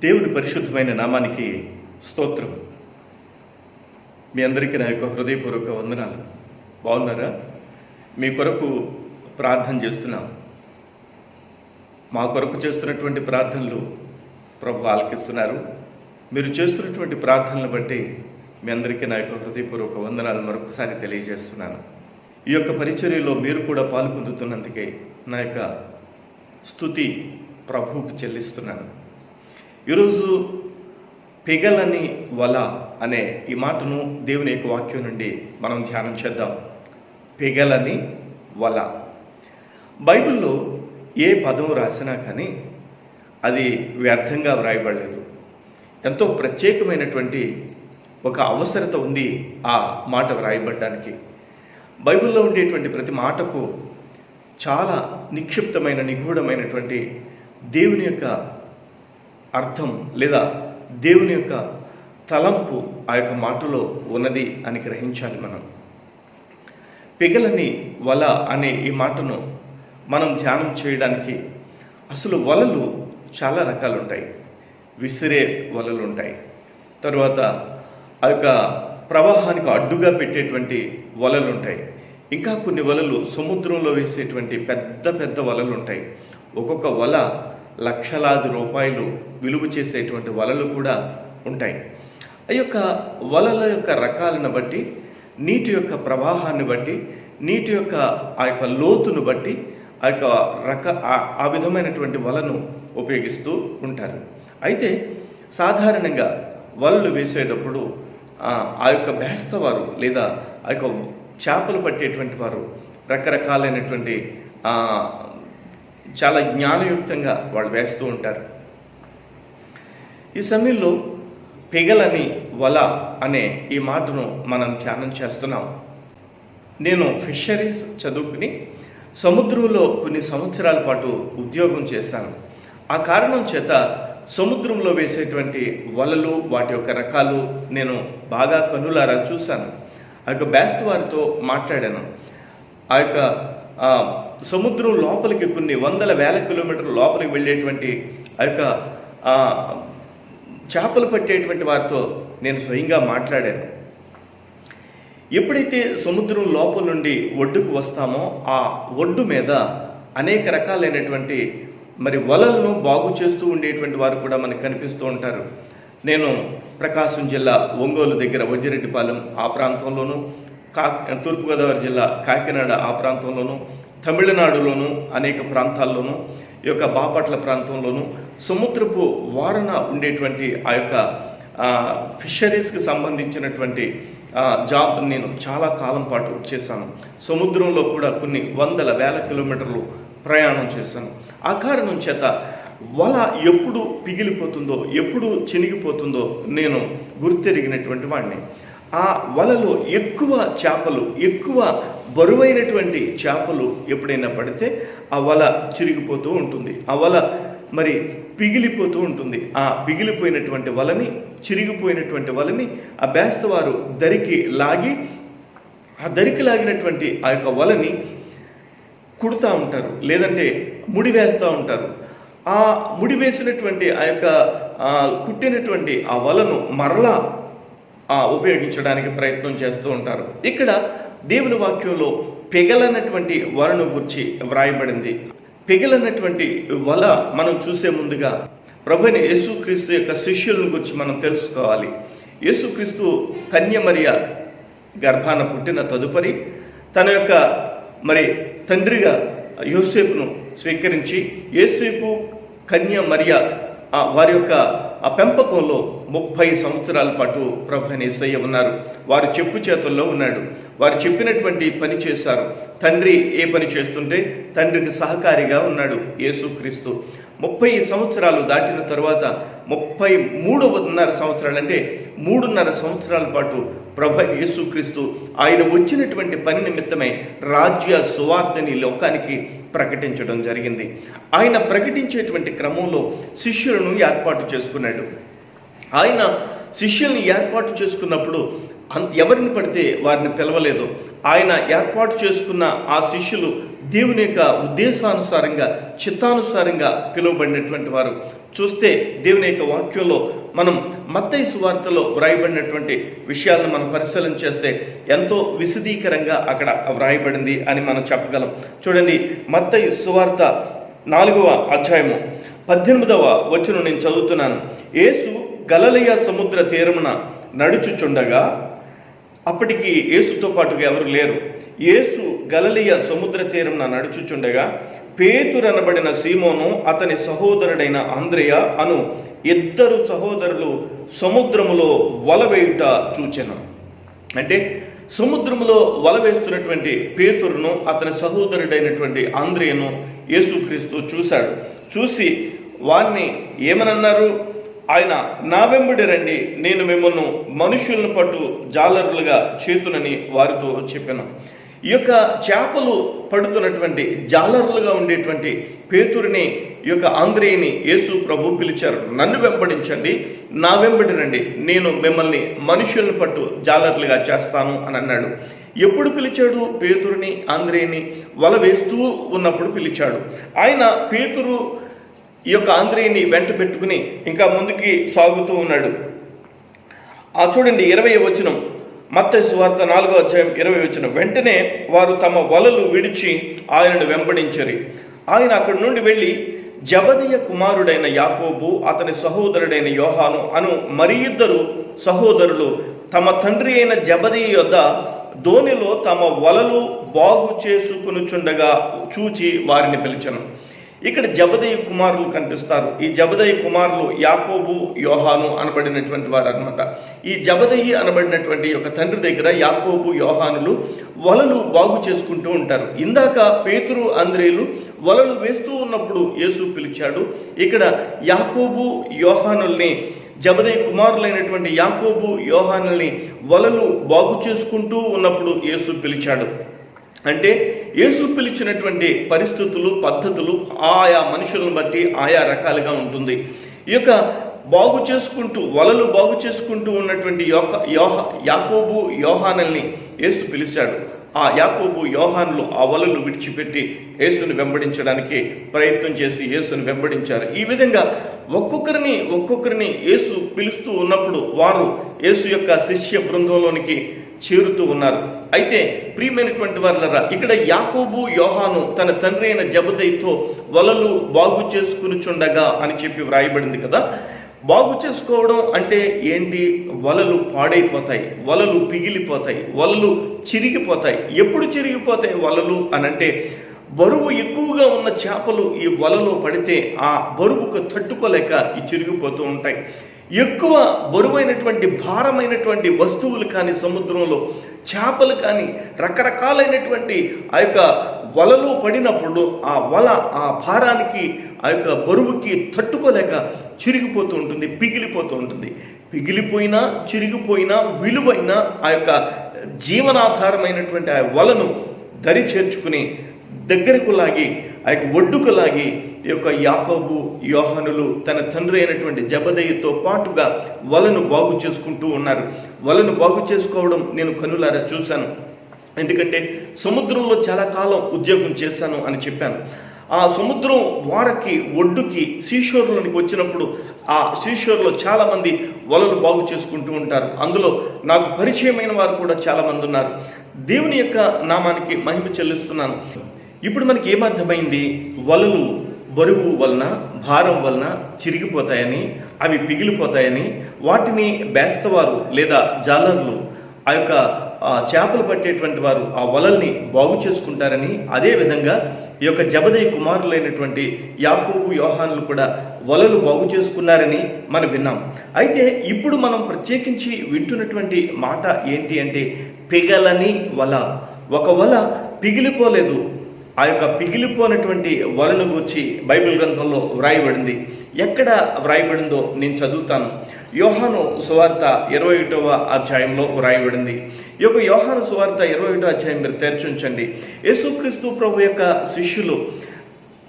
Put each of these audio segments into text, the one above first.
దేవుని పరిశుద్ధమైన నామానికి స్తోత్రం. మీ అందరికీ నా యొక్క హృదయపూర్వక వందనాలు. బాగున్నారా? మీ కొరకు ప్రార్థన చేస్తున్నాం. మా కొరకు చేస్తున్నటువంటి ప్రార్థనలు ప్రభు ఆలకిస్తున్నారు. మీరు చేస్తున్నటువంటి ప్రార్థనలు బట్టి మీ అందరికీ నా యొక్క హృదయపూర్వక వందనాలు మరొకసారి తెలియజేస్తున్నాను. ఈ యొక్క పరిచర్యలో మీరు కూడా పాలు పొందుతున్నందుకే నా యొక్క స్తుతి ప్రభువుకు చెల్లిస్తున్నాను. ఈరోజు పిగలని వల అనే ఈ మాటను దేవుని యొక్క వాక్యం నుండి మనం ధ్యానం చేద్దాం. పిగలని వల. బైబిల్లో ఏ పదం రాసినా కానీ అది వ్యర్థంగా వ్రాయబడలేదు. ఎంతో ప్రత్యేకమైనటువంటి ఒక అవసరత ఉంది ఆ మాట వ్రాయబడడానికి. బైబిల్లో ఉండేటువంటి ప్రతి మాటకు చాలా నిక్షిప్తమైన నిగూఢమైనటువంటి దేవుని యొక్క అర్థం లేదా దేవుని యొక్క తలంపు ఆ యొక్క మాటలో ఉన్నది అని గ్రహించాలి. పిగలని వల అనే ఈ మాటను మనం ధ్యానం చేయడానికి అసలు వలలు చాలా రకాలు ఉంటాయి. విసిరే వలలు ఉంటాయి. తరువాత ఆ యొక్క ప్రవాహానికి అడ్డుగా పెట్టేటువంటి వలలు ఉంటాయి. ఇంకా కొన్ని వలలు సముద్రంలో వేసేటువంటి పెద్ద పెద్ద వలలు ఉంటాయి. ఒక్కొక్క వల లక్షలాది రూపాయలు విలువ చేసేటువంటి వలలు కూడా ఉంటాయి. ఆ యొక్క వలల యొక్క రకాలను బట్టి, నీటి యొక్క ప్రవాహాన్ని బట్టి, నీటి యొక్క ఆ యొక్క లోతును బట్టి ఆ యొక్క ఆ విధమైనటువంటి వలను ఉపయోగిస్తూ ఉంటారు. అయితే సాధారణంగా వలలు వేసేటప్పుడు ఆ యొక్క బేస్తవారు లేదా ఆ యొక్క చేపలు పట్టేటువంటి వారు రకరకాలైనటువంటి చాలా జ్ఞానయుక్తంగా వాళ్ళు వేస్తూ ఉంటారు. ఈ సమయంలో పిగలని వల అనే ఈ మాటను మనం ధ్యానం చేస్తున్నాం. నేను ఫిషరీస్ చదువుకుని సముద్రంలో కొన్ని సంవత్సరాల పాటు ఉద్యోగం చేశాను. ఆ కారణం చేత సముద్రంలో వేసేటువంటి వలలు, వాటి యొక్క రకాలు నేను బాగా కనులారా చూశాను. ఆ యొక్క బేస్తవారితో మాట్లాడాను. ఆ యొక్క సముద్రం లోపలికి కొన్ని వందల వేల కిలోమీటర్ల లోపలికి వెళ్ళేటువంటి ఆ యొక్క చేపలు పట్టేటువంటి వారితో నేను స్వయంగా మాట్లాడాను. ఎప్పుడైతే సముద్రం లోపల నుండి ఒడ్డుకు వస్తామో ఆ ఒడ్డు మీద అనేక రకాలైనటువంటి వలలను బాగు చేస్తూ ఉండేటువంటి వారు కూడా మనకు కనిపిస్తూ ఉంటారు. నేను ప్రకాశం జిల్లా ఒంగోలు దగ్గర వజ్జిరెడ్డిపాలెం ఆ ప్రాంతంలోను, తూర్పుగోదావరి జిల్లా కాకినాడ ఆ ప్రాంతంలోను, తమిళనాడులోను అనేక ప్రాంతాల్లోనూ, ఈ యొక్క బాపట్ల ప్రాంతంలోనూ సముద్రపు వారన ఉండేటువంటి ఆ యొక్క ఫిషరీస్కి సంబంధించినటువంటి జాబ్ నేను చాలా కాలం పాటు చేశాను. సముద్రంలో కూడా కొన్ని వందల వేల కిలోమీటర్లు ప్రయాణం చేశాను. ఆ కారణం చేత వల ఎప్పుడు పిగిలిపోతుందో, ఎప్పుడు చినిగిపోతుందో నేను గుర్తెరిగినటువంటి వాడిని. ఆ వలలో ఎక్కువ చేపలు, ఎక్కువ బరువైనటువంటి చేపలు ఎప్పుడైనా పడితే ఆ వల చిరిగిపోతూ ఉంటుంది. ఆ వల పిగిలిపోతూ ఉంటుంది. ఆ పిగిలిపోయినటువంటి వలని, చిరిగిపోయినటువంటి వలని ఆ బేస్తవారు దరికి లాగి, ఆ దరికి లాగినటువంటి ఆ యొక్క వలని కుడుతూ ఉంటారు, లేదంటే ముడి వేస్తూ ఉంటారు. ఆ ముడి వేసినటువంటి ఆ యొక్క కుట్టినటువంటి ఆ వలను మరలా ఉపయోగించడానికి ప్రయత్నం చేస్తూ ఉంటారు. ఇక్కడ దేవుని వాక్యంలో పిగలనటువంటి వలను గురించి వ్రాయబడింది. పిగలనటువంటి వల మనం చూసే ముందుగా ప్రభువైన యేసుక్రీస్తు యొక్క శిష్యులను గురించి మనం తెలుసుకోవాలి. యేసుక్రీస్తు కన్యమరియ గర్భాన పుట్టిన తదుపరి తన యొక్క తండ్రిగా యోసేపును స్వీకరించి, యోసేపు కన్యమరియ వారి యొక్క ఆ పెంపకంలో 30 సంవత్సరాల పాటు ప్రభువైన యేసయ్య ఉన్నారు. వారు చెప్పు చేతుల్లో ఉన్నాడు. వారు చెప్పినటువంటి పని చేశారు. తండ్రి ఏ పని చేస్తుంటే తండ్రికి సహకారిగా ఉన్నాడు యేసుక్రీస్తు. 30 సంవత్సరాలు దాటిన తర్వాత 33.5 సంవత్సరాలు అంటే 3.5 సంవత్సరాల పాటు ప్రభువైన యేసుక్రీస్తు ఆయన వచ్చినటువంటి పని నిమిత్తమై రాజ్య సువార్తని లోకానికి ప్రకటించడం జరిగింది. ఆయన ప్రకటించేటువంటి క్రమంలో శిష్యులను ఏర్పాటు చేసుకున్నాడు. ఆయన శిష్యుల్ని ఏర్పాటు చేసుకున్నప్పుడు ఎవరిని పడితే వారిని పిలవలేదు. ఆయన ఏర్పాటు చేసుకున్న ఆ శిష్యులు దేవుని యొక్క ఉద్దేశానుసారంగా, చిత్తానుసారంగా పిలువబడినటువంటి వారు. చూస్తే దేవుని యొక్క వాక్యంలో మనం మత్తయి సువార్తలో వ్రాయబడినటువంటి విషయాలను మనం పరిశీలన చేస్తే ఎంతో విశదీకరంగా అక్కడ వ్రాయబడింది అని మనం చెప్పగలం. చూడండి, మత్తయి సువార్త 4వ అధ్యాయము 18వ వచనం నేను చదువుతున్నాను. యేసు గలిలయ సముద్ర తీరమున నడుచుచుండగా, అప్పటికి యేసుతో పాటుగా ఎవరు లేరు. యేసు గలిలయ సముద్ర తీరమున నడుచుచుండగా పేతురు అనబడిన సీమోను అతని సహోదరుడైన అంద్రెయ అను 2 సహోదరులు సముద్రములో వల వేయుట చూచెను. అంటే సముద్రములో వల వేస్తున్నటువంటి పేతురును, అతని సహోదరుడైనటువంటి అంద్రెయను యేసుక్రీస్తు చూశాడు. చూసి వారిని ఏమనన్నారు? ఆయన నా వెంబడి రండి, నేను మిమ్మల్ని మనుషులను పట్టు జాలరులుగా చేతునని వారితో చెప్పాను. ఈ యొక్క చేపలు పడుతున్నటువంటి జాలరులుగా ఉండేటువంటి పేతురుని, ఈ యొక్క అంద్రేయని యేసు ప్రభు పిలిచారు. నన్ను వెంబడించండి, నా వెంబడి రండి, నేను మిమ్మల్ని మనుషులను పట్టు జాలరులుగా చేస్తాను అని అన్నాడు. ఎప్పుడు పిలిచాడు? పేతురుని, అంద్రేయని వల వేస్తూ ఉన్నప్పుడు పిలిచాడు. ఆయన పేతురు ఈ యొక్క అంద్రేయని వెంట పెట్టుకుని ఇంకా ముందుకి సాగుతూ ఉన్నాడు. చూడండి 20వ వచనం, మత్తయి సువార్త 4వ అధ్యాయం 20వ వచనం. వెంటనే వారు తమ వలలు విడిచి ఆయనను వెంబడించరి. ఆయన అక్కడి నుండి వెళ్ళి జబదయి కుమారుడైన యాకోబు, అతని సహోదరుడైన యోహాను అను మరి 2 సహోదరులు తమ తండ్రి అయిన జబదయి యొద్ద దోణిలో తమ వలలు బాగు చేసుకునుచుండగా చూచి వారిని పిలిచెను. ఇక్కడ జబదయి కుమారులు కనిపిస్తారు. ఈ జబదయి కుమారులు యాకోబు, యోహాను అనబడినటువంటి వారు అనమాట. ఈ జబదయి అనబడినటువంటి ఒక తండ్రి దగ్గర యాకోబు, యోహానులు వలలు బాగు చేసుకుంటూ ఉంటారు. ఇందాక పేతురు, అంద్రేయులు వలలు వేస్తూ ఉన్నప్పుడు యేసు పిలిచాడు. ఇక్కడ యాకోబు, యోహానుల్ని, జబదయి కుమారులైనటువంటి యాకోబు, యోహానుల్ని వలలు బాగు చేసుకుంటూ ఉన్నప్పుడు యేసు పిలిచాడు. అంటే యేసు పిలిచినటువంటి పరిస్థితులు, పద్ధతులు ఆయా మనుషులను బట్టి ఆయా రకాలుగా ఉంటుంది. ఈ యొక్క బాగు చేసుకుంటూ, వలలు బాగు చేసుకుంటూ ఉన్నటువంటి యాకోబు, యోహానుల్ని యేసు పిలిచాడు. ఆ యాకోబు, యోహానులు ఆ వలలు విడిచిపెట్టి యేసుని వెంబడించడానికి ప్రయత్నం చేసి యేసుని వెంబడించారు. ఈ విధంగా ఒక్కొక్కరిని యేసు పిలుస్తూ ఉన్నప్పుడు వారు యేసు యొక్క శిష్య బృందంలోనికి చేరుతూ ఉన్నారు. అయితే ప్రియమైనటువంటి వారలారా, ఇక్కడ యాకోబు, యోహాను తన తండ్రి అయిన జబదయితో వలలు బాగు చేసుకునిచుండగా అని చెప్పి వ్రాయబడింది కదా. బాగు చేసుకోవడం అంటే ఏంటి? వలలు పాడైపోతాయి, వలలు పిగిలిపోతాయి, వలలు చిరిగిపోతాయి. ఎప్పుడు చిరిగిపోతాయి వలలు అనంటే, బరువు ఎక్కువగా ఉన్న చేపలు ఈ వలలో పడితే ఆ బరువుకు తట్టుకోలేక ఈ చిరిగిపోతూ ఉంటాయి. ఎక్కువ బరువైనటువంటి, భారమైనటువంటి వస్తువులు కానీ, సముద్రంలో చేపలు కానీ, రకరకాలైనటువంటి ఆ యొక్క వలలో పడినప్పుడు ఆ వల ఆ భారానికి, ఆ యొక్క బరువుకి తట్టుకోలేక చిరిగిపోతూ ఉంటుంది, పిగిలిపోతూ ఉంటుంది. పిగిలిపోయినా, చిరిగిపోయినా విలువైన ఆ యొక్క జీవనాధారమైనటువంటి ఆ వలను దరి చేర్చుకుని దగ్గరకు లాగి, ఆ యొక్క ఒడ్డుకు లాగి ఈ యొక్క యాకోబు, యోహానులు తన తండ్రి అయినటువంటి జబదయితో పాటుగా వలను బాగు చేసుకుంటూ ఉన్నారు. వలను బాగు చేసుకోవడం నేను కనులారా చూశాను. ఎందుకంటే సముద్రంలో చాలా కాలం ఉద్యోగం చేశాను అని చెప్పాను. ఆ సముద్రం వారకి, ఒడ్డుకి, సీషోర్లోనికి వచ్చినప్పుడు ఆ సీషోర్లో చాలామంది వలలు బాగు చేసుకుంటూ ఉంటారు. అందులో నాకు పరిచయమైన వారు కూడా చాలామంది ఉన్నారు. దేవుని యొక్క నామానికి మహిమ చెల్లిస్తున్నాను. ఇప్పుడు మనకి ఏమర్థమైంది? వలలు బరువు వలన, భారం వలన చిరిగిపోతాయని, అవి పిగిలిపోతాయని, వాటిని బేస్తవారు లేదా జాలర్లు, ఆ యొక్క చేపలు పట్టేటువంటి వారు ఆ వలల్ని బాగు చేసుకుంటారని, అదేవిధంగా ఈ యొక్క జబదయి కుమారులైనటువంటి యాకోబు, యోహానులు కూడా వలలు బాగు చేసుకున్నారని మనం విన్నాం. అయితే ఇప్పుడు మనం ప్రత్యేకించి వింటున్నటువంటి మాట ఏంటి అంటే, పిగలని వల. ఒక వల పిగిలిపోలేదు. ఆ యొక్క పిగిలిపోయినటువంటి వలను గురించి బైబిల్ గ్రంథంలో వ్రాయబడింది. ఎక్కడ వ్రాయబడిందో నేను చదువుతాను. యోహాను సువార్త 21వ అధ్యాయంలో వ్రాయబడింది. ఈ యొక్క యోహాను సువార్త 21వ అధ్యాయం మీరు తెరచుంచండి. యేసుక్రీస్తు ప్రభు యొక్క శిష్యులు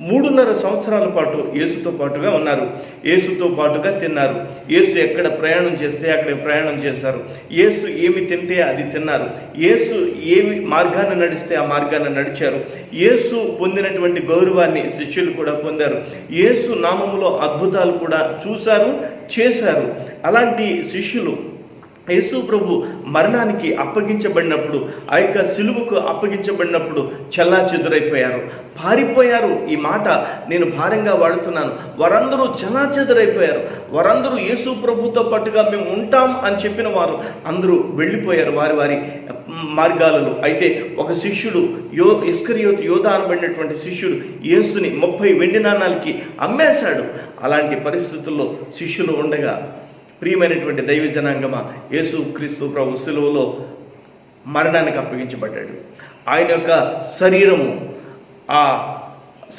3.5 సంవత్సరాల పాటు యేసుతో పాటుగా ఉన్నారు. యేసుతో పాటుగా తిన్నారు. యేసు ఎక్కడ ప్రయాణం చేస్తే అక్కడ ప్రయాణం చేశారు. యేసు ఏమి తింటే అది తిన్నారు. యేసు ఏమి మార్గాన్ని నడిస్తే ఆ మార్గాన్ని నడిచారు. యేసు పొందినటువంటి గౌరవాన్ని శిష్యులు కూడా పొందారు. యేసు నామములో అద్భుతాలు కూడా చూశారు, చేశారు. అలాంటి శిష్యులు యేసు ప్రభు మరణానికి అప్పగించబడినప్పుడు, ఆ యొక్క సిలువకు అప్పగించబడినప్పుడు చెల్లాచెదురైపోయారు, పారిపోయారు. ఈ మాట నేను భారంగా వాడుతున్నాను. వారందరూ చెల్లాచెదురైపోయారు. వారందరూ యేసు ప్రభుతో పాటుగా మేము ఉంటాం అని చెప్పిన వారు అందరూ వెళ్ళిపోయారు వారి వారి మార్గాలలో. అయితే ఒక శిష్యుడు ఇస్కరియోతు యోధా అనబడినటువంటి శిష్యుడు యేసుని 30 వెండి నాణాలకి అమ్మేశాడు. అలాంటి పరిస్థితుల్లో శిష్యులు ఉండగా ప్రియమైనటువంటి దైవ జనాంగమా, యేసు క్రీస్తు ప్రభు సిలువలో మరణానికి అప్పగించబడ్డాడు. ఆయన యొక్క శరీరము ఆ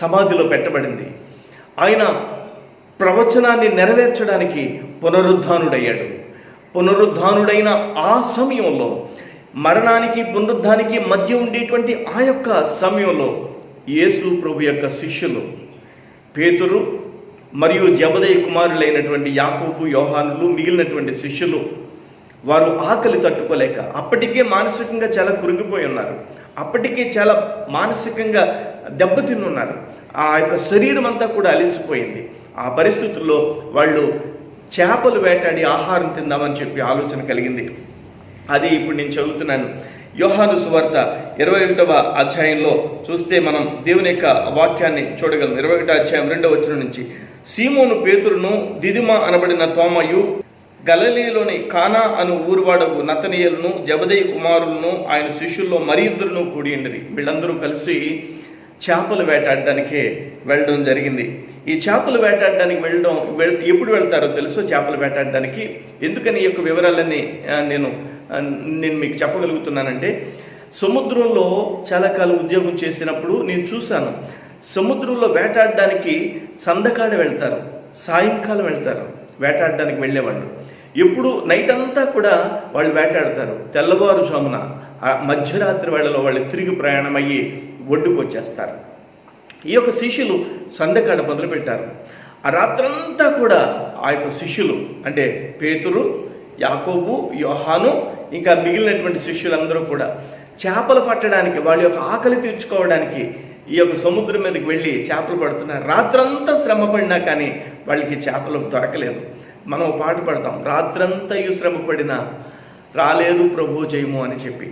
సమాధిలో పెట్టబడింది. ఆయన ప్రవచనాన్ని నెరవేర్చడానికి పునరుద్ధానుడయ్యాడు. పునరుద్ధానుడైన ఆ సమయంలో, మరణానికి పునరుద్ధానికి మధ్య ఉండేటువంటి ఆ యొక్క సమయంలో యేసు ప్రభు యొక్క శిష్యులు పేతురు మరియు జబదయి కుమారులైనటువంటి యాకోబు, యోహానులు, మిగిలినటువంటి శిష్యులు వారు ఆకలి తట్టుకోలేక అప్పటికే మానసికంగా చాలా కురింగిపోయి ఉన్నారు. అప్పటికే చాలా మానసికంగా దెబ్బతిన్నున్నారు. ఆ యొక్క శరీరం అంతా కూడా అలిసిపోయింది. ఆ పరిస్థితుల్లో వాళ్ళు చేపలు వేటాడి ఆహారం తిందామని చెప్పి ఆలోచన కలిగింది. అది ఇప్పుడు నేను చదువుతున్నాను. యోహాను సువార్త 21వ అధ్యాయంలో చూస్తే మనం దేవుని యొక్క వాక్యాన్ని చూడగలం. 21వ అధ్యాయం 2వ వచనం నుంచి, సీమోను పేతురును, దిదుమ అనబడిన తోమయు, గలిలయలోని కానా అను ఊరువాడకు నతనీయులను, జబదయి కుమారులను, ఆయన శిష్యుల్లో మరి ఇద్దరును కూడి ఉండిరి. వీళ్ళందరూ కలిసి చేపలు వేటాడడానికే వెళ్ళడం జరిగింది. ఈ చేపలు వేటాడడానికి ఎప్పుడు వెళ్తారో తెలుసో చేపలు వేటాడడానికి. ఎందుకని ఈ యొక్క వివరాలన్నీ నేను మీకు చెప్పగలుగుతున్నానంటే, సముద్రంలో చాలా కాలం ఉద్యోగం చేసినప్పుడు నేను చూశాను. సముద్రంలో వేటాడడానికి సందకాడ వెళ్తారు, సాయంకాలం వెళ్తారు వేటాడడానికి వెళ్ళేవాళ్ళు. ఎప్పుడు నైట్ అంతా కూడా వాళ్ళు వేటాడతారు. తెల్లవారుజామున మధ్యరాత్రి వేళలో వాళ్ళు తిరిగి ప్రయాణమయ్యి ఒడ్డుకు వచ్చేస్తారు. ఈ యొక్క శిష్యులు సందకాడ మొదలుపెట్టారు. ఆ రాత్రంతా కూడా ఆ యొక్క శిష్యులు అంటే పేతురు, యాకోబు, యోహాను, ఇంకా మిగిలినటువంటి శిష్యులందరూ కూడా చేపలు పట్టడానికి, వాళ్ళ యొక్క ఆకలి తీర్చుకోవడానికి ఈ యొక్క సముద్రం మీదకి వెళ్ళి చేపలు పడుతున్నారు. రాత్రంతా శ్రమ పడినా కానీ వాళ్ళకి చేపలు దొరకలేదు. మనం పాట పడతాం, రాత్రంతయు శ్రమ పడినా రాలేదు ప్రభు జయము అని చెప్పి.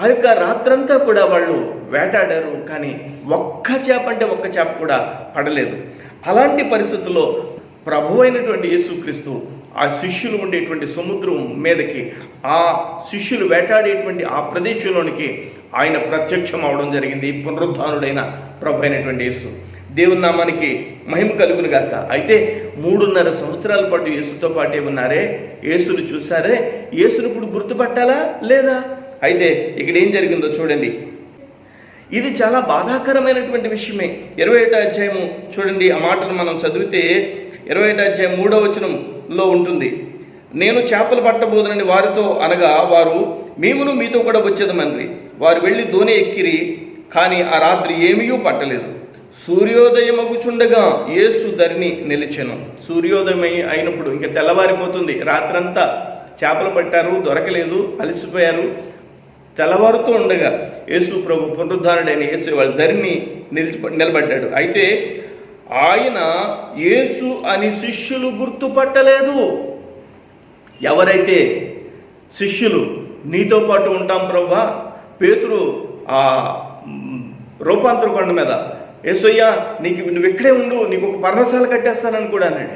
ఆ యొక్క రాత్రంతా కూడా వాళ్ళు వేటాడారు, కానీ ఒక్క చేప అంటే ఒక్క చేప కూడా పడలేదు. అలాంటి పరిస్థితుల్లో ప్రభు అయినటువంటి యేసుక్రీస్తు ఆ శిష్యులు ఉండేటువంటి సముద్రం మీదకి, ఆ శిష్యులు వేటాడేటువంటి ఆ ప్రదేశంలోనికి ఆయన ప్రత్యక్షం అవడం జరిగింది. పునరుద్ధానుడైన ప్రభు అయినటువంటి యేసు. దేవుని నామానికి మహిమ కలుగును గాక. అయితే 3.5 సంవత్సరాల పాటు యేసుతో పాటే ఉన్నారే, యేసును చూసారే, యేసును ఇప్పుడు గుర్తుపట్టాలా లేదా? అయితే ఇక్కడ ఏం జరిగిందో చూడండి. ఇది చాలా బాధాకరమైనటువంటి విషయమే. 21వ అధ్యాయము చూడండి. ఆ మాటను మనం చదివితే 21వ అధ్యాయం 3వ వచనంలో ఉంటుంది. నేను చేపలు పట్టబోదునని వారితో అనగా, వారు మేమును మీతో కూడా వచ్చేదమని. వారు వెళ్ళి దోణి ఎక్కిరి, కానీ ఆ రాత్రి ఏమీ పట్టలేదు. సూర్యోదయమగుచుండగా యేసు ధరిని నిలిచెను. సూర్యోదయం అయినప్పుడు ఇంకా తెల్లవారిపోతుంది. రాత్రంతా చేపలు పట్టారు, దొరకలేదు, అలసిపోయారు. తెల్లవారుతూ ఉండగా యేసు ప్రభు పునరుద్ధానుడైన యేసు వాళ్ళ ధరిని నిలబడ్డాడు. అయితే ఆయన యేసు అని శిష్యులు గుర్తుపట్టలేదు. ఎవరైతే శిష్యులు నీతో పాటు ఉంటాం ప్రభువా, పేతురు ఆ రూపాంతర కొండ మీద, యేసయ్యా నువ్వు ఇక్కడే ఉండు, నీకు ఒక పర్ణశాల కట్టేస్తానని కూడా అన్నాడు.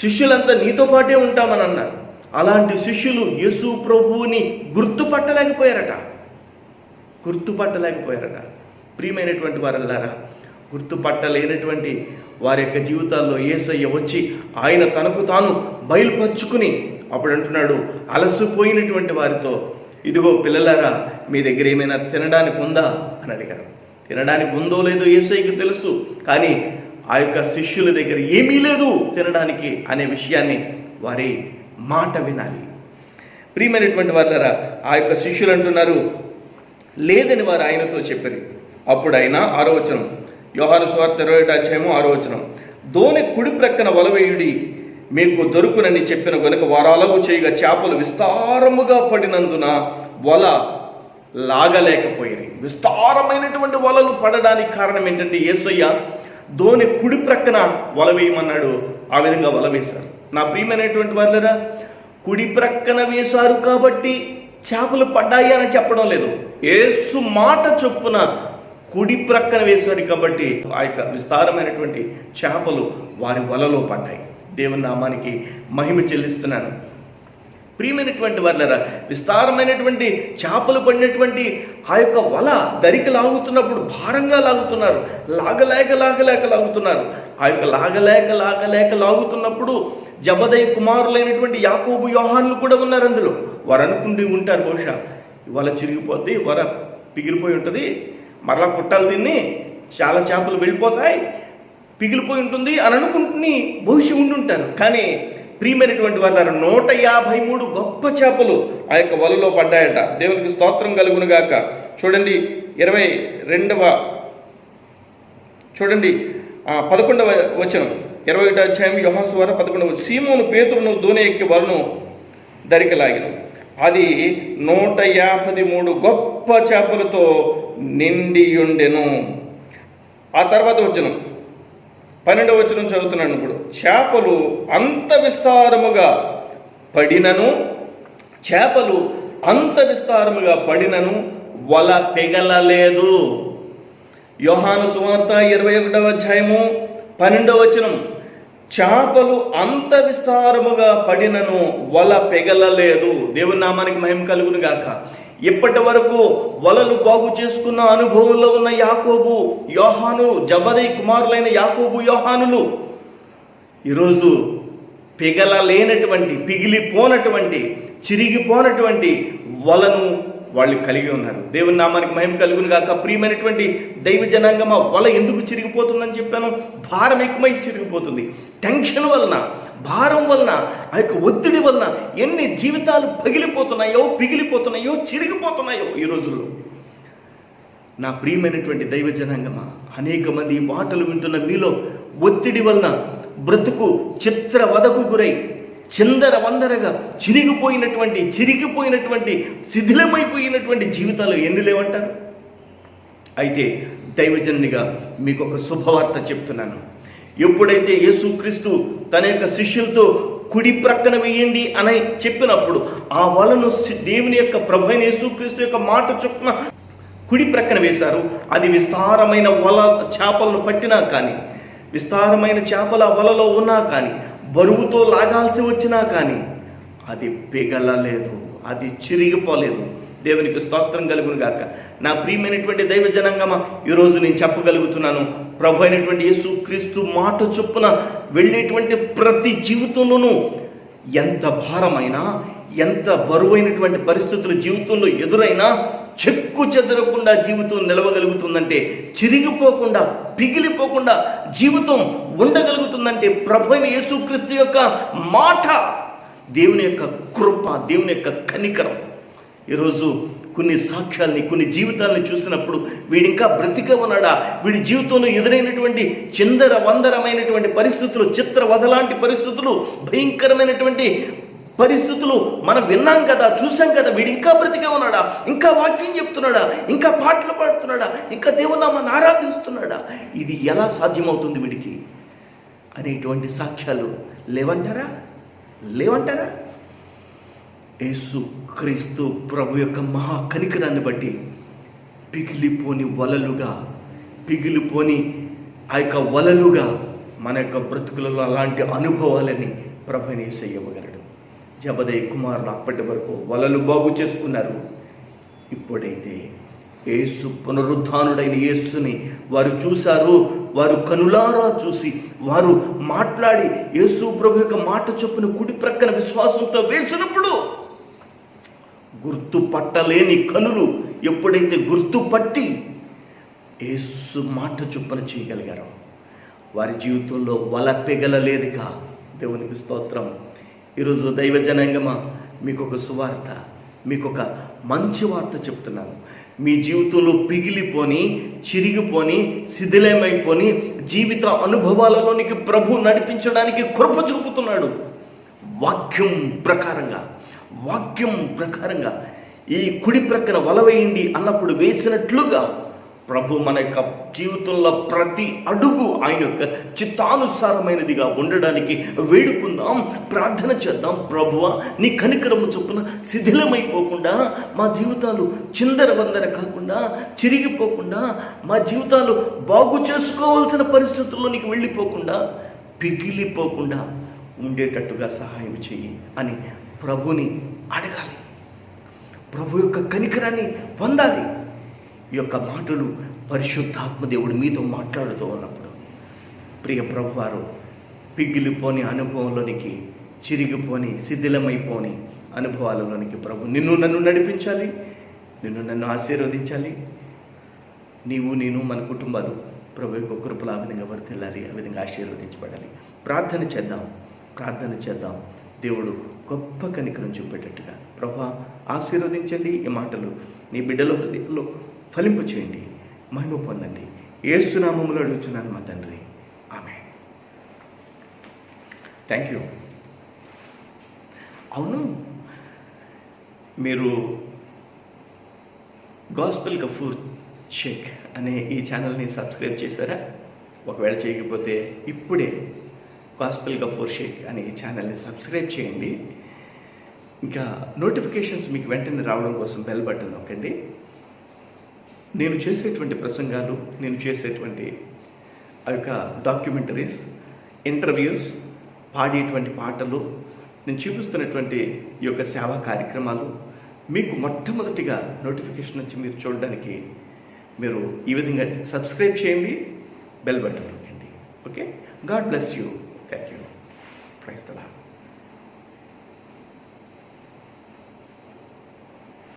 శిష్యులంతా నీతో పాటే ఉంటామని అన్నారు. అలాంటి శిష్యులు యేసు ప్రభువుని గుర్తుపట్టలేకపోయారట. ప్రియమైనటువంటి వారల్లారా, గుర్తుపట్టలేనటువంటి వారి యొక్క జీవితాల్లో యేసయ్య వచ్చి ఆయన తనకు తాను బయలుపరుచుకుని అప్పుడు అంటున్నాడు అలసిపోయినటువంటి వారితో, ఇదిగో పిల్లలారా, మీ దగ్గర ఏమైనా తినడానికి ఉందా అని అడిగారు. తినడానికి ఉందో లేదో యేసయ్యకు తెలుసు, కానీ ఆ యొక్క శిష్యుల దగ్గర ఏమీ లేదు తినడానికి అనే విషయాన్ని వారి మాట వినాలి. ప్రియమైనటువంటి వారులారా, ఆ యొక్క శిష్యులు అంటున్నారు లేదని వారు ఆయనతో చెప్పారు. అప్పుడు ఆయన 6వ వచనం, యోహాను సువార్త 21:6. దోణి కుడి ప్రక్కన వలవేయుడి, మీకు దొరుకునని చెప్పిన గనుక వారు అలాగూ చేయగా చేపలు విస్తారముగా పడినందున వల లాగలేకపోయాయి. విస్తారమైనటువంటి వలలు పడడానికి కారణం ఏంటంటే యేసయ్య దోణి కుడి ప్రక్కన వల వేయమన్నాడు. ఆ విధంగా వల వేశారు. నా ప్రియమైనటువంటి వాళ్ళరా, కుడి ప్రక్కన వేశారు కాబట్టి చేపలు పడ్డాయి అని చెప్పడం లేదు. యేసు మాట చొప్పున కుడి ప్రక్కన వేశారు కాబట్టి ఆ యొక్క విస్తారమైనటువంటి చేపలు వారి వలలో పడ్డాయి. దేవుని నామానికి మహిమ చెల్లిస్తున్నాను. ప్రియమైనటువంటి వాళ్ళరా, విస్తారమైనటువంటి చేపలు పడినటువంటి ఆ యొక్క వల దరికి లాగుతున్నప్పుడు భారంగా లాగుతున్నారు. లాగలేక లాగుతున్నారు. ఆ యొక్క లాగలేక లాగుతున్నప్పుడు జబదయి కుమారులైనటువంటి యాకోబు యోహానులు కూడా ఉన్నారు అందులో. వారు అనుకుంటూ ఉంటారు, బహుశా వల చిరిగిపోద్ది, వల పిగిలిపోయి ఉంటుంది, మరలా కుట్టాలి దీన్ని, చాలా చేపలు వెళ్ళిపోతాయి, పిగిలిపోయి ఉంటుంది అని అనుకుంటుని బహుశా ఉండుంటారు. కానీ ప్రియమైనటువంటి వారు 153 గొప్ప చేపలు ఆ యొక్క వలలో పడ్డాయట. దేవునికి స్తోత్రం కలుగును గాక. చూడండి 22వ చూడండి 11వ వచనం, 21వ అధ్యాయం యోహాను సువార్త 11వ. సీమోను పేతురును దోణి ఎక్కి వలను దరికి లాగిన, అది 153 గొప్ప చేపలతో నిండియుండెను. ఆ తర్వాత వచనం 12వ వచనం చదువుతున్నాను ఇప్పుడు. చేపలు అంత విస్తారముగా పడినను వల పెగలలేదు. యోహాను సువార్త 21వ అధ్యాయము 12వ వచనం. చేపలు అంత విస్తారముగా పడినను వల పెగలలేదు. దేవుని నామానికి మహిమ కలుగును గాక. ఇప్పటి వరకు వలలు బాగు చేసుకున్న అనుభవంలో ఉన్న యాకోబు యోహాను, జబదయి కుమారులైన యాకోబు యోహానులు ఈరోజు పిగిలిపోనటువంటి చిరిగిపోనటువంటి వలను వాళ్ళు కలిగి ఉన్నారు. దేవుని నామానికి మహిమ కలుగును గాక. ప్రియమైనటువంటి దైవ జనాంగమా, వల ఎందుకు చిరిగిపోతుందని చెప్పాను? భారం ఎక్కువై చిరిగిపోతుంది. టెన్షన్ వలన, భారం వలన, ఆ యొక్క ఒత్తిడి వలన ఎన్ని జీవితాలు పిగిలిపోతున్నాయో చిరిగిపోతున్నాయో ఈ రోజుల్లో. నా ప్రియమైనటువంటి దైవ జనాంగమా, అనేక మంది ఈ మాటలు వింటున్న మీలో ఒత్తిడి వలన బ్రతుకు చిత్రవదకు గురై చిందర వందరగా చిరిగిపోయినటువంటి శిథిలమైపోయినటువంటి జీవితాలు ఎన్ని లేవంటారు? అయితే దైవజనునిగా మీకు ఒక శుభవార్త చెప్తున్నాను. ఎప్పుడైతే యేసుక్రీస్తు తన యొక్క శిష్యులతో కుడి ప్రక్కన వేయండి అని చెప్పినప్పుడు ఆ వలను దేవుని యొక్క ప్రభువైన యేసుక్రీస్తు యొక్క మాట చొప్పున కుడి ప్రక్కన వేశారు. అది విస్తారమైన వల చేపలను పట్టినా కానీ, విస్తారమైన చేపల వలలో ఉన్నా కానీ, బరువుతో లాగాల్సి వచ్చినా కానీ అది పిగలలేదు, అది చిరిగిపోలేదు. దేవునికి స్తోత్రం కలుగును గాక. నా ప్రియమైనటువంటి దైవ జనాంగమా, ఈరోజు నేను చెప్పగలుగుతున్నాను, ప్రభు అయినటువంటి యేసుక్రీస్తు మాట చొప్పున వెళ్ళేటువంటి ప్రతి జీవితంలోనూ ఎంత భారమైనా, ఎంత బరువైనటువంటి పరిస్థితులు జీవితంలో ఎదురైనా చెక్కు చెదరకుండా జీవితం నిలవగలుగుతుందంటే, చిరిగిపోకుండా పిగిలిపోకుండా జీవితం ఉండగలుగుతుందంటే ప్రభు అయిన యేసుక్రీస్తు యొక్క మాట, దేవుని యొక్క కృప, దేవుని యొక్క కనికరం. ఈరోజు కొన్ని సాక్ష్యాల్ని, కొన్ని జీవితాలని చూసినప్పుడు వీడింకా బ్రతికే ఉన్నాడా, వీడి జీవితంలో ఎదురైనటువంటి చిందర వందరమైనటువంటి పరిస్థితులు, చిత్రవధలాంటి పరిస్థితులు, భయంకరమైనటువంటి పరిస్థితులు మనం విన్నాం కదా, చూసాం కదా, వీడు ఇంకా బ్రతికే ఉన్నాడా, ఇంకా వాక్యం చెప్తున్నాడా, ఇంకా పాటలు పాడుతున్నాడా, ఇంకా దేవునామాన్ని ఆరాధిస్తున్నాడా, ఇది ఎలా సాధ్యమవుతుంది వీడికి అనేటువంటి సాక్ష్యాలు లేవంటారా? యేసు క్రీస్తు ప్రభు యొక్క మహా కనికరాన్ని బట్టి పిగిలిపోని ఆ యొక్క వలలుగా మన యొక్క బ్రతుకులలో అలాంటి అనుభవాలని ప్రభుని యేసయ్యవగలడు. జబదయి కుమారులు అప్పటి వరకు వలలు బాగు చేసుకున్నారు. ఇప్పుడైతే యేసు పునరుద్ధానుడైన యేసుని వారు చూశారు, వారు కనులారా చూసి వారు మాట్లాడి యేసు ప్రభు యొక్క మాట చొప్పున కుడి ప్రక్కన విశ్వాసంతో వేసినప్పుడు గుర్తుపట్టలేని కనులు ఎప్పుడైతే గుర్తుపట్టి యేసు మాట చొప్పున చేయగలిగారో వారి జీవితంలో వల పెగలలేదుక. దేవునికి స్తోత్రం. ఈరోజు దైవ జనాంగమా, మీకు ఒక సువార్త, మీకు ఒక మంచి వార్త చెప్తున్నాను. మీ జీవితంలో పిగిలిపోని, చిరిగిపోని, శిథిలమైపోని జీవిత అనుభవాలలోనికి ప్రభు నడిపించడానికి కృప చూపుతున్నాడు. వాక్యం ప్రకారంగా ఈ కుడి ప్రక్కన వల వేయండి అన్నప్పుడు వేసినట్లుగా ప్రభు మన యొక్క జీవితంలో ప్రతి అడుగు ఆయన యొక్క చిత్తానుసారమైనదిగా ఉండడానికి వేడుకుందాం, ప్రార్థన చేద్దాం. ప్రభువా, నీ కనికరము చొప్పున శిథిలమైపోకుండా, మా జీవితాలు చిందరవందర కాకుండా, చిరిగిపోకుండా, మా జీవితాలు బాగు చేసుకోవాల్సిన పరిస్థితుల్లోనికి వెళ్ళిపోకుండా, పిగిలిపోకుండా ఉండేటట్టుగా సహాయం చెయ్యి అని ప్రభుని అడగాలి. ప్రభు యొక్క కనికరాన్ని పొందాలి. ఈ యొక్క మాటలు పరిశుద్ధాత్మ దేవుడు మీతో మాట్లాడుతూ ఉన్నప్పుడు, ప్రియ ప్రభువారు, పిగిలిపోని అనుభవంలోనికి, చిరిగిపోని, శిథిలమైపోని అనుభవాలలోనికి ప్రభు నన్ను నడిపించాలి, నన్ను ఆశీర్వదించాలి. నేను మన కుటుంబాలు ప్రభు యొక్క కృపలు ఆ విధంగా వర్తిల్లాలి, ఆ విధంగా ఆశీర్వదించబడాలి. ప్రార్థన చేద్దాం. దేవుడు గొప్ప కనికరం చూపేటట్టుగా ప్రభు ఆశీర్వదించండి. ఈ మాటలు నీ బిడ్డల హృదయంలో ఫలింపు చేయండి, మహిమ పొందండి. యేసు నామములో అడుగుతున్నాను మా తండ్రి, ఆమేన్. Thank you. అవును, మీరు గాస్పెల్ గఫూర్ షేక్ అనే ఈ ఛానల్ని సబ్స్క్రైబ్ చేశారా? ఒకవేళ చేయకపోతే ఇప్పుడే గాస్పెల్ గఫూర్ షేక్ అనే ఈ ఛానల్ని సబ్స్క్రైబ్ చేయండి. ఇంకా నోటిఫికేషన్స్ మీకు వెంటనే రావడం కోసం బెల్ బటన్ నొక్కండి. నేను చేసేటువంటి ప్రసంగాలు, నేను చేసేటువంటి ఆ యొక్క డాక్యుమెంటరీస్, ఇంటర్వ్యూస్, పాడేటువంటి పాటలు, నేను చూపిస్తున్నటువంటి ఈ యొక్క సేవా కార్యక్రమాలు మీకు మొట్టమొదటిగా నోటిఫికేషన్ వచ్చి మీరు చూడడానికి మీరు ఈ విధంగా సబ్స్క్రైబ్ చేయండి, బెల్ బటన్ నొక్కండి. Okay, God bless you. Thank you. Praise the lord.